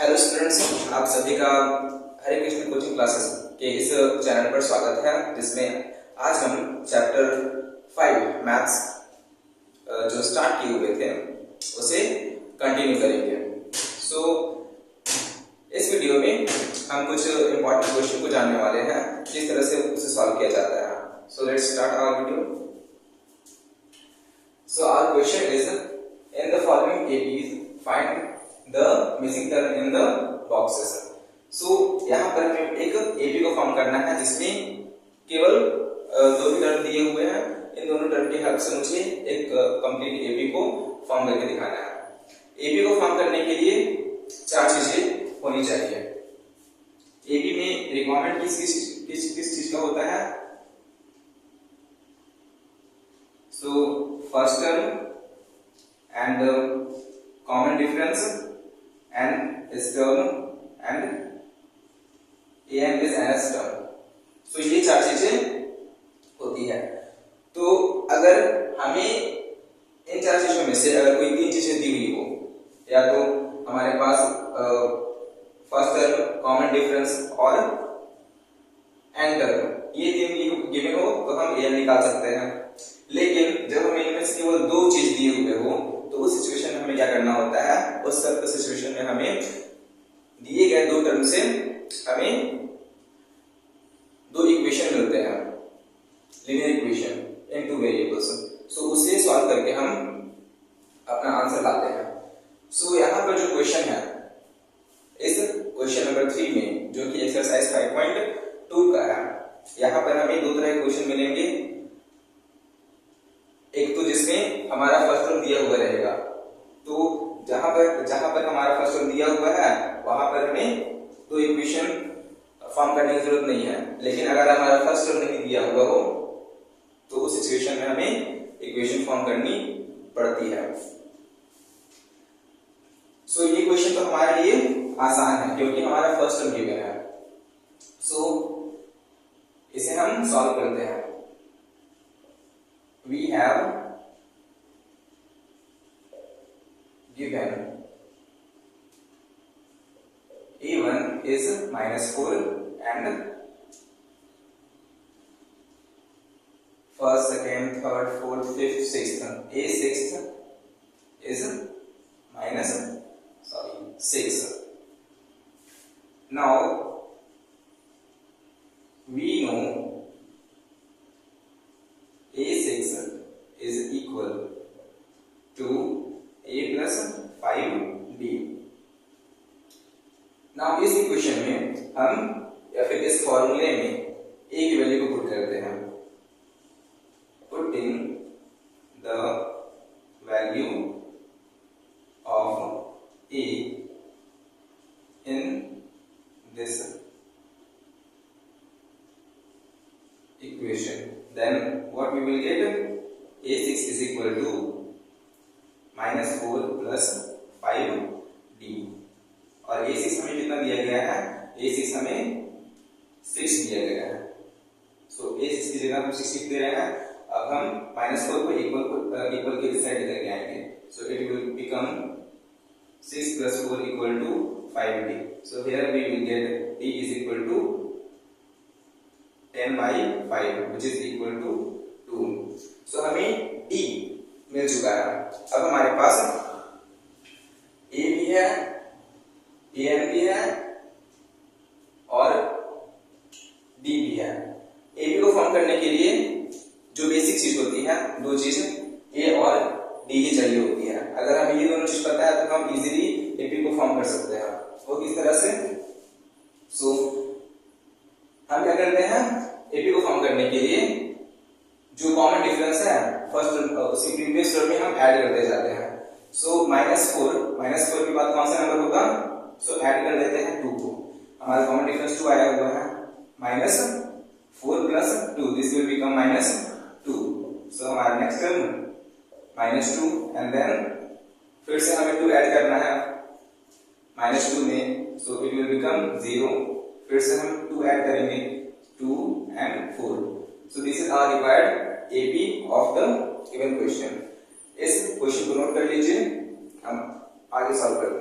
Hello students, आप सभी का हरे कृष्ण कोचिंग क्लासेस के इस चैनल पर स्वागत है, जिसमें आज हम चैप्टर 5 मैथ्स जो स्टार्ट किए हुए थे उसे कंटिन्यू करेंगे। सो इस वीडियो में हम कुछ इंपॉर्टेंट क्वेश्चन को जानने वाले हैं, किस तरह से उसे सॉल्व किया जाता है। So let's start our video. So our question is in the following APs find the missing term in the boxes। so यहाँ पर हमें एक एपी को फॉर्म करना है जिसमें केवल दो ही टर्म दिए हुए हैं। इन दोनों टर्म की हेल्प से मुझे एक कंप्लीट एपी को फॉर्म करके दिखाना है। एपी को फॉर्म करने के लिए चार चीजें होनी चाहिए। एपी में रिक्वायरमेंट किस चीज का होता है? So first term and common difference and is term and an is nth term। so ये चार चीजें होती है। तो अगर हमें इन चार चीजों में से अगर कोई तीन चीजें दी हुई हो, या तो हमारे पास फर्स्ट टर्म, कॉमन डिफरेंस और एन टर्म, ये तीन गिवन हो तो हम एन निकाल सकते हैं। लेकिन जब हमें इनमें से केवल दो चीज दिए हुए हो तो उस सिचुएशन में हमें क्या करना होता है? उस सिचुएशन में हमें दिए गए दो टर्म से हमें दो इक्वेशन मिलते हैं, linear equation in two variables. So उसे सॉल्व करके हम अपना आंसर लाते हैं। सो यहाँ पर जो क्वेश्चन है, इस क्वेश्चन नंबर 3 में, जो कि एक्सरसाइज 5.2 का है, यहाँ पर हमें दो तरह के क्वेश्चन मिलेंगे। एक तो जिसमें हमारा फर्स्ट टर्म दिया हुआ रहेगा, तो जहां पर हमारा फर्स्ट टर्म दिया हुआ है वहां पर हमें दो इक्वेशन फॉर्म करने की जरूरत नहीं है। लेकिन अगर हमारा फर्स्ट टर्म नहीं दिया हुआ हो तो उस सिचुएशन में हमें इक्वेशन फॉर्म करनी पड़ती है। सो ये क्वेश्चन तो हमारे लिए आसान है क्योंकि हमारा फर्स्ट टर्म गिवन है। सो इसे हम सॉल्व करते हैं। We have given A1 is -4 and first, second, third, fourth, fifth, sixth. A6 is -6. Now we know A6 is equal to A plus 5B। Now इस इक्वेशन में हम या फिर इस फॉर्मूले में A की वैल्यू को पुट करते हैं। Putting the value of A in this equation, then what we will get? A6 is equal to -4 plus 5D। और A6 हमें कितना दिया गया है? A6 हमें 6 दिया गया है। सो A6 की जगह हम 6 लिख दे रहे हैं। अब हम -4 को इक्वल के इस साइड लेकर आएंगे। So it will become 6 plus 4 equal to 5D। So here we will get D is equal to 10/5 which is equal to 2। so हमें D मिल चुका है। अब हमारे पास A भी है, AN भी है और D भी है। AB को फॉर्म करने के लिए जो बेसिक चीज होती है, दो चीज A और D ही चाहिए होती है। अगर हमें ये दोनों चीज पता है तो हम इजीली AB को फॉर्म कर सकते हैं। वो किस तरह से? सो हम क्या करते हैं? एपी को फॉर्म करने के लिए जो कॉमन डिफरेंस है फर्स्ट उसी प्रीवियस टर्म में हम ऐड करते जाते हैं। सो -4 के बाद कौन सा नंबर होगा? सो ऐड कर देते हैं 2 को। हमारा कॉमन डिफरेंस 2 आया हुआ है। -4 plus 2, दिस विल बिकम -2। सो हमारा नेक्स्ट टर्म -2 एंड देन फिर से हमें 2 ऐड करना है -2 में। So it will become 0। फिर से हम 2 ऐड करेंगे, 2 and 4। So this is our required AP of the given question। इस क्वेश्चन को नोट कर लीजिए, हम आगे सॉल्व करते हैं।